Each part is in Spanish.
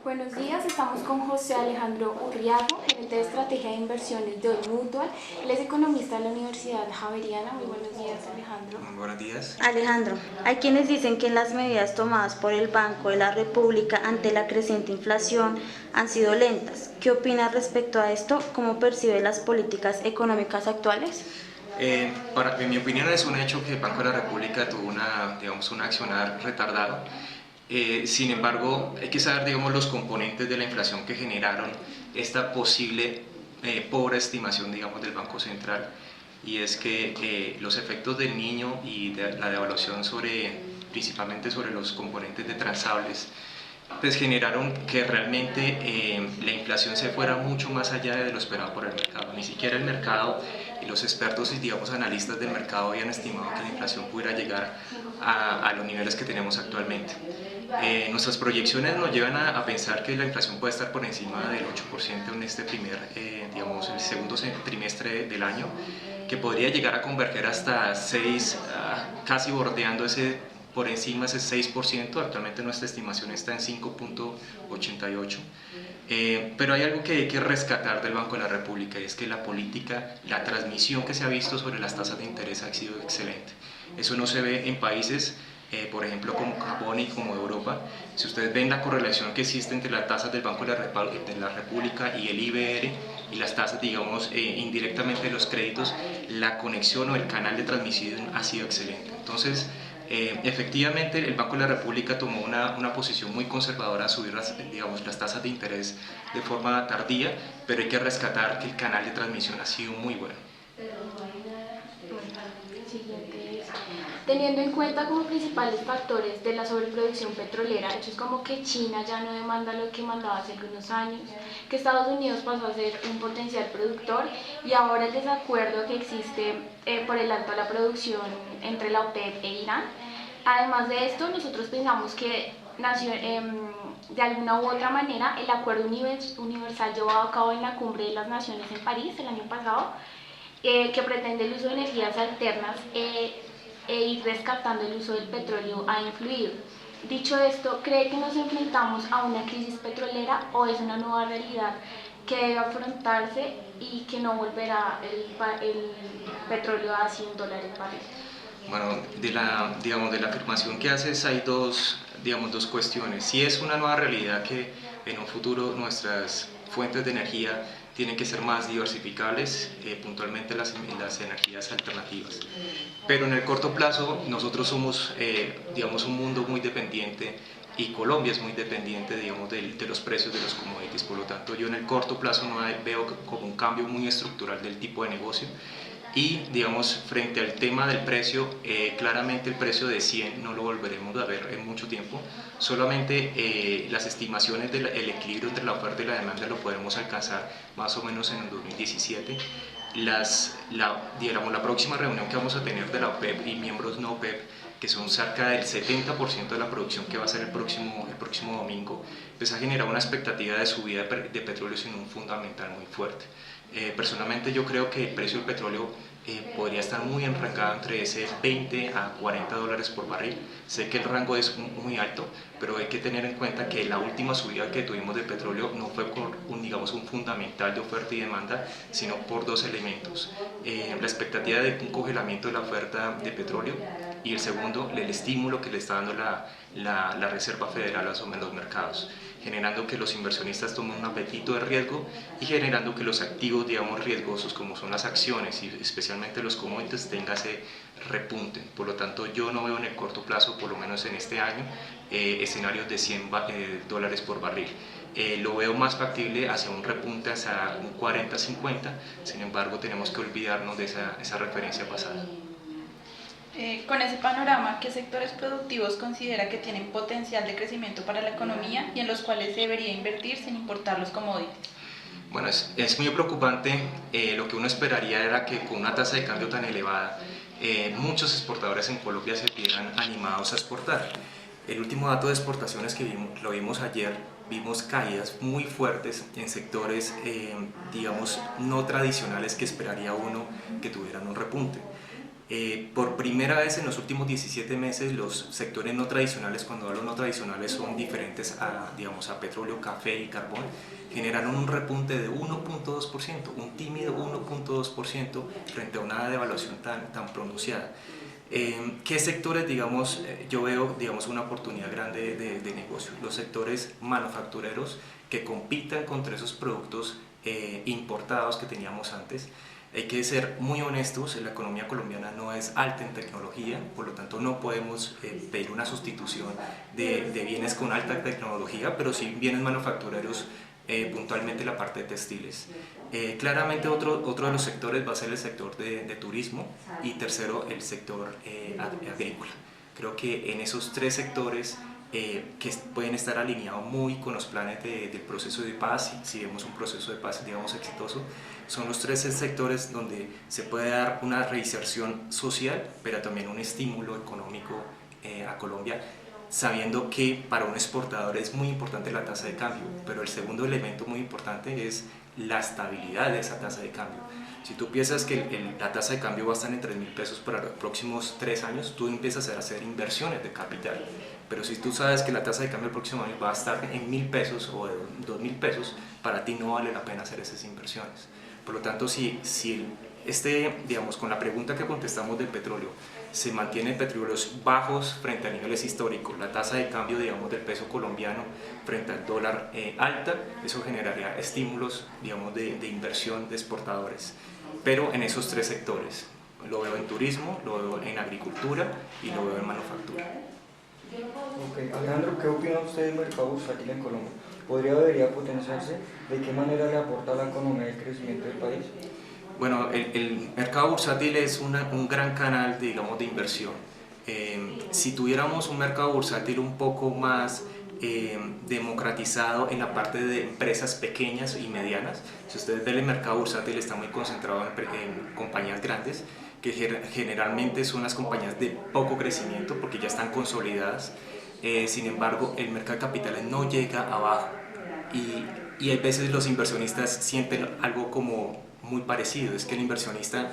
Buenos días, estamos con José Alejandro Urriago, gerente de estrategia de inversiones de Old Mutual. Él es economista de la Universidad Javeriana. Muy buenos días, Alejandro. Muy buenos días. Alejandro, hay quienes dicen que las medidas tomadas por el Banco de la República ante la creciente inflación han sido lentas. ¿Qué opinas respecto a esto? ¿Cómo percibe las políticas económicas actuales? En mi opinión es un hecho que el Banco de la República tuvo un accionar retardado. Sin embargo, hay que saber los componentes de la inflación que generaron esta posible pobre estimación del Banco Central, y es que los efectos del Niño y de la devaluación principalmente sobre los componentes de transables pues generaron que realmente la inflación se fuera mucho más allá de lo esperado por el mercado. Ni siquiera el mercado y los expertos y analistas del mercado habían estimado que la inflación pudiera llegar a los niveles que tenemos actualmente. Nuestras proyecciones nos llevan a pensar que la inflación puede estar por encima del 8% en este el segundo trimestre del año, que podría llegar a converger hasta 6, casi bordeando por encima ese 6%. Actualmente nuestra estimación está en 5.88%. Pero hay algo que hay que rescatar del Banco de la República, y es que la transmisión que se ha visto sobre las tasas de interés ha sido excelente. Eso no se ve en países, por ejemplo, como Japón y como Europa. Si ustedes ven la correlación que existe entre las tasas del Banco de la República y el IBR y las tasas, indirectamente de los créditos, la conexión o el canal de transmisión ha sido excelente. Entonces, efectivamente, el Banco de la República tomó una posición muy conservadora a subir las tasas de interés de forma tardía, pero hay que rescatar que el canal de transmisión ha sido muy bueno. Teniendo en cuenta como principales factores de la sobreproducción petrolera, hechos como que China ya no demanda lo que mandaba hace algunos años, que Estados Unidos pasó a ser un potencial productor, y ahora el desacuerdo que existe por el alto a la producción entre la OPEP e Irán. Además de esto, nosotros pensamos que de alguna u otra manera el acuerdo universal llevado a cabo en la Cumbre de las Naciones en París el año pasado, que pretende el uso de energías alternas e ir rescatando el uso del petróleo, ha influido. Dicho esto, ¿cree que nos enfrentamos a una crisis petrolera o es una nueva realidad que debe afrontarse y que no volverá el petróleo a $100 el barril? Bueno, de la afirmación que haces hay dos cuestiones. Si es una nueva realidad que en un futuro nuestras fuentes de energía tienen que ser más diversificables, puntualmente las energías alternativas. Pero en el corto plazo nosotros somos un mundo muy dependiente, y Colombia es muy dependiente de los precios de los commodities. Por lo tanto, yo en el corto plazo no veo como un cambio muy estructural del tipo de negocio. Y frente al tema del precio, claramente el precio de 100 no lo volveremos a ver en mucho tiempo. Solamente las estimaciones del equilibrio entre la oferta y la demanda lo podremos alcanzar más o menos en el 2017. La próxima reunión que vamos a tener de la OPEP y miembros no OPEP, que son cerca del 70% de la producción que va a ser el próximo domingo, pues ha generado una expectativa de subida de petróleo sin un fundamental muy fuerte. Personalmente yo creo que el precio del petróleo podría estar muy enrangado entre ese 20 a 40 dólares por barril. Sé que el rango es muy alto, pero hay que tener en cuenta que la última subida que tuvimos de petróleo no fue por un fundamental de oferta y demanda, sino por dos elementos: la expectativa de un congelamiento de la oferta de petróleo, y el segundo, el estímulo que le está dando la Reserva Federal a los mercados, generando que los inversionistas tomen un apetito de riesgo y generando que los activos riesgosos, como son las acciones y especialmente los commodities, tengan ese repunte. Por lo tanto, yo no veo en el corto plazo, por lo menos en este año, escenarios de 100 dólares por barril. Lo veo más factible hacia un repunte hacia un 40-50. Sin embargo, tenemos que olvidarnos de esa referencia pasada. Con ese panorama, ¿qué sectores productivos considera que tienen potencial de crecimiento para la economía y en los cuales se debería invertir sin importar los commodities? Bueno, es muy preocupante. Lo que uno esperaría era que con una tasa de cambio tan elevada, muchos exportadores en Colombia se vieran animados a exportar. El último dato de exportaciones que lo vimos ayer, vimos caídas muy fuertes en sectores, no tradicionales, que esperaría uno que tuvieran un repunte. Por primera vez en los últimos 17 meses los sectores no tradicionales, cuando hablo no tradicionales, son diferentes a, digamos, a petróleo, café y carbón, generaron un repunte de 1.2%, un tímido 1.2% frente a una devaluación tan pronunciada. ¿Qué sectores, digamos, yo veo, digamos, una oportunidad grande de negocio? Los sectores manufactureros que compitan contra esos productos importados que teníamos antes. Hay que ser muy honestos, la economía colombiana no es alta en tecnología, por lo tanto no podemos pedir una sustitución de bienes con alta tecnología, pero sí bienes manufactureros, puntualmente la parte de textiles. Claramente otro de los sectores va a ser el sector de turismo y tercero el sector agrícola. Creo que en esos tres sectores que pueden estar alineados muy con los planes del proceso de paz, si vemos un proceso de paz, digamos, exitoso, son los tres sectores donde se puede dar una reinserción social, pero también un estímulo económico a Colombia, sabiendo que para un exportador es muy importante la tasa de cambio, pero el segundo elemento muy importante es la estabilidad de esa tasa de cambio. Si tú piensas que la tasa de cambio va a estar en 3.000 pesos para los próximos 3 años, tú empiezas a hacer inversiones de capital. Pero si tú sabes que la tasa de cambio el próximo año va a estar en 1.000 pesos o 2.000 pesos, para ti no vale la pena hacer esas inversiones. Por lo tanto, si digamos, con la pregunta que contestamos del petróleo, se mantienen petróleos bajos frente a niveles históricos, la tasa de cambio, digamos, del peso colombiano frente al dólar alta, eso generaría estímulos, digamos, de inversión de exportadores. Pero en esos tres sectores, lo veo en turismo, lo veo en agricultura y lo veo en manufactura. Ok, Alejandro, ¿qué opina usted del mercado bursátil en Colombia? ¿Podría o debería potenciarse? ¿De qué manera le aporta a la economía y el crecimiento del país? Bueno, el mercado bursátil es un gran canal, digamos, de inversión. Si tuviéramos un mercado bursátil un poco más democratizado en la parte de empresas pequeñas y medianas, si ustedes ven, el mercado bursátil está muy concentrado en compañías grandes, que generalmente son las compañías de poco crecimiento porque ya están consolidadas. Sin embargo, el mercado de capitales no llega abajo y a veces los inversionistas sienten algo como muy parecido, es que el inversionista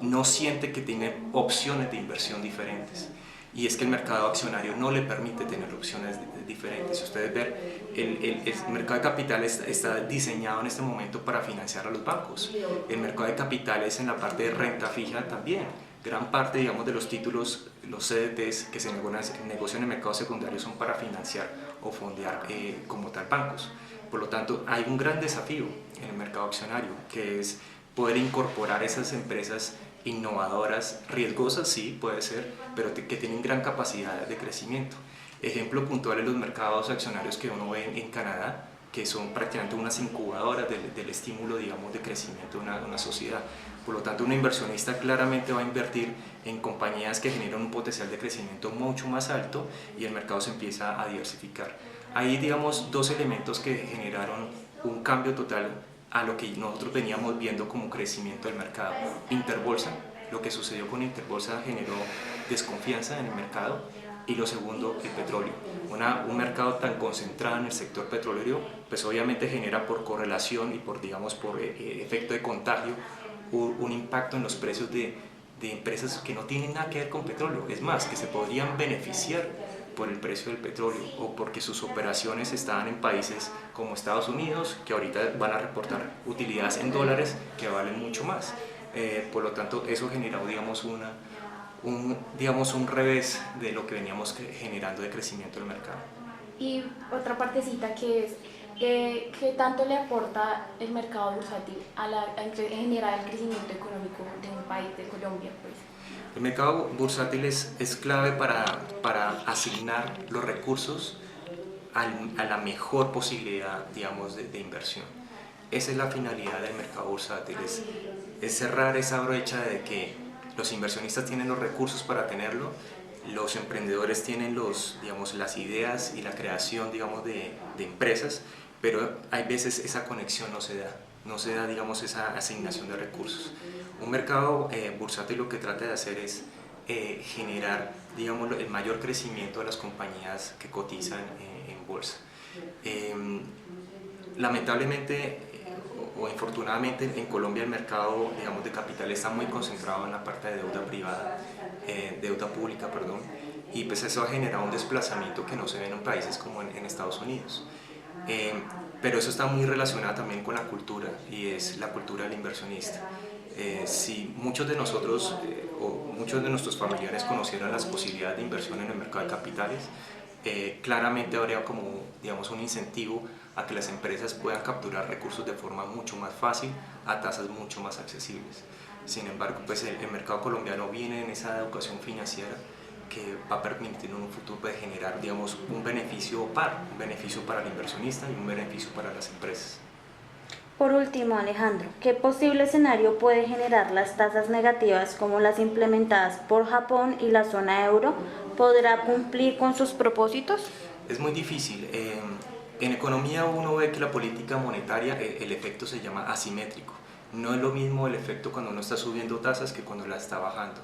no siente que tiene opciones de inversión diferentes, y es que el mercado accionario no le permite tener opciones diferentes. Si ustedes ven, el mercado de capitales está diseñado en este momento para financiar a los bancos. El mercado de capitales en la parte de renta fija también. Gran parte, digamos, de los títulos, los CDTs que se negocian en el mercado secundario son para financiar o fondear como tal bancos. Por lo tanto, hay un gran desafío en el mercado accionario, que es poder incorporar esas empresas innovadoras, riesgosas, sí, puede ser, pero que tienen gran capacidad de crecimiento. Ejemplo puntual en los mercados accionarios que uno ve en Canadá, que son prácticamente unas incubadoras del estímulo, digamos, de crecimiento de una sociedad. Por lo tanto, un inversionista claramente va a invertir en compañías que generan un potencial de crecimiento mucho más alto y el mercado se empieza a diversificar. Hay, digamos, dos elementos que generaron un cambio total a lo que nosotros veníamos viendo como crecimiento del mercado. Interbolsa, lo que sucedió con Interbolsa generó desconfianza en el mercado, y lo segundo, el petróleo. Un mercado tan concentrado en el sector petrolero, pues obviamente genera por correlación y por, digamos, por efecto de contagio un impacto en los precios de empresas que no tienen nada que ver con petróleo, es más, que se podrían beneficiar por el precio del petróleo o porque sus operaciones estaban en países como Estados Unidos, que ahorita van a reportar utilidades en dólares que valen mucho más. Por lo tanto, eso generó, digamos, un revés de lo que veníamos generando de crecimiento del mercado. Y otra partecita que es, ¿qué tanto le aporta el mercado bursátil en generar el crecimiento económico de un país, de Colombia, pues? El mercado bursátil es clave para asignar los recursos a la mejor posibilidad, digamos, de inversión. Esa es la finalidad del mercado bursátil, es cerrar esa brecha de que los inversionistas tienen los recursos para tenerlo, los emprendedores tienen digamos, las ideas y la creación, digamos, de empresas, pero hay veces esa conexión no se da, digamos, esa asignación de recursos. Un mercado bursátil lo que trata de hacer es generar, digamos, el mayor crecimiento de las compañías que cotizan en bolsa. Lamentablemente, o infortunadamente en Colombia el mercado, digamos, de capital está muy concentrado en la parte de deuda privada, deuda pública, perdón, y pues eso ha generado un desplazamiento que no se ve en países como en Estados Unidos. Pero eso está muy relacionado también con la cultura, y es la cultura del inversionista. Si muchos de nosotros o muchos de nuestros familiares conocieran las posibilidades de inversión en el mercado de capitales, claramente habría como, digamos, un incentivo a que las empresas puedan capturar recursos de forma mucho más fácil a tasas mucho más accesibles. Sin embargo, pues el mercado colombiano viene en esa educación financiera que va a permitir en un futuro pues, generar, digamos, un beneficio para el inversionista y un beneficio para las empresas. Por último, Alejandro, ¿qué posible escenario puede generar las tasas negativas como las implementadas por Japón y la zona euro? ¿Podrá cumplir con sus propósitos? Es muy difícil. En economía uno ve que la política monetaria, el efecto se llama asimétrico. No es lo mismo el efecto cuando uno está subiendo tasas que cuando la está bajando.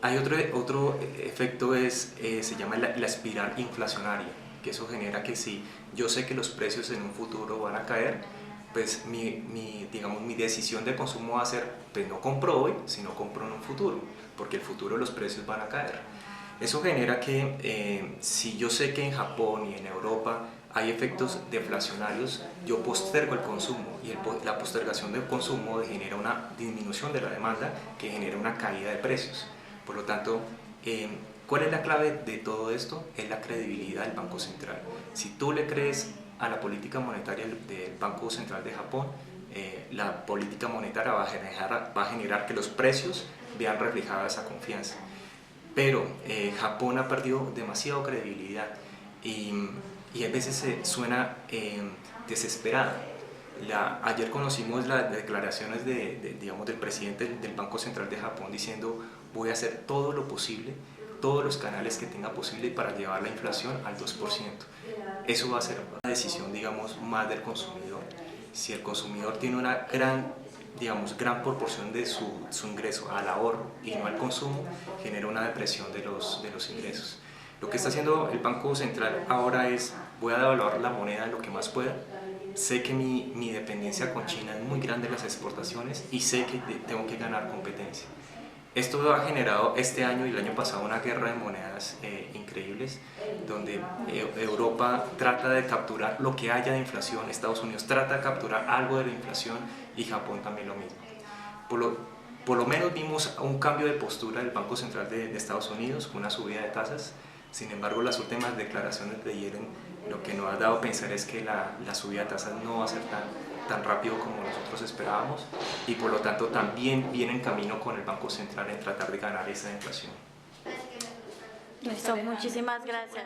Hay otro efecto, se llama la espiral inflacionaria, que eso genera que si yo sé que los precios en un futuro van a caer, pues mi decisión de consumo va a ser, pues no compro hoy, sino compro en un futuro, porque el futuro los precios van a caer. Eso genera que si yo sé que en Japón y en Europa hay efectos deflacionarios, yo postergo el consumo, y la postergación del consumo genera una disminución de la demanda que genera una caída de precios. Por lo tanto, ¿cuál es la clave de todo esto? Es la credibilidad del Banco Central. Si tú le crees a la política monetaria del Banco Central de Japón, la política monetaria va a generar que los precios vean reflejada esa confianza. Pero Japón ha perdido demasiado credibilidad y a veces suena desesperada. Ayer conocimos las declaraciones del presidente del Banco Central de Japón diciendo: voy a hacer todo lo posible, todos los canales que tenga posible para llevar la inflación al 2%. Eso va a ser una decisión, digamos, más del consumidor. Si el consumidor tiene una gran proporción de su ingreso al ahorro y no al consumo, genera una depresión de los ingresos. Lo que está haciendo el Banco Central ahora es: voy a devaluar la moneda lo que más pueda. Sé que mi dependencia con China es muy grande en las exportaciones y sé que tengo que ganar competencia. Esto ha generado este año y el año pasado una guerra de monedas increíbles, donde Europa trata de capturar lo que haya de inflación, Estados Unidos trata de capturar algo de la inflación y Japón también lo mismo. Por lo menos vimos un cambio de postura del Banco Central de Estados Unidos con una subida de tasas. Sin embargo, las últimas declaraciones de ayer lo que nos ha dado a pensar es que la subida de tasas no va a ser tan rápido como nosotros esperábamos, y por lo tanto también viene en camino con el Banco Central en tratar de ganar esa inflación. Listo, muchísimas gracias.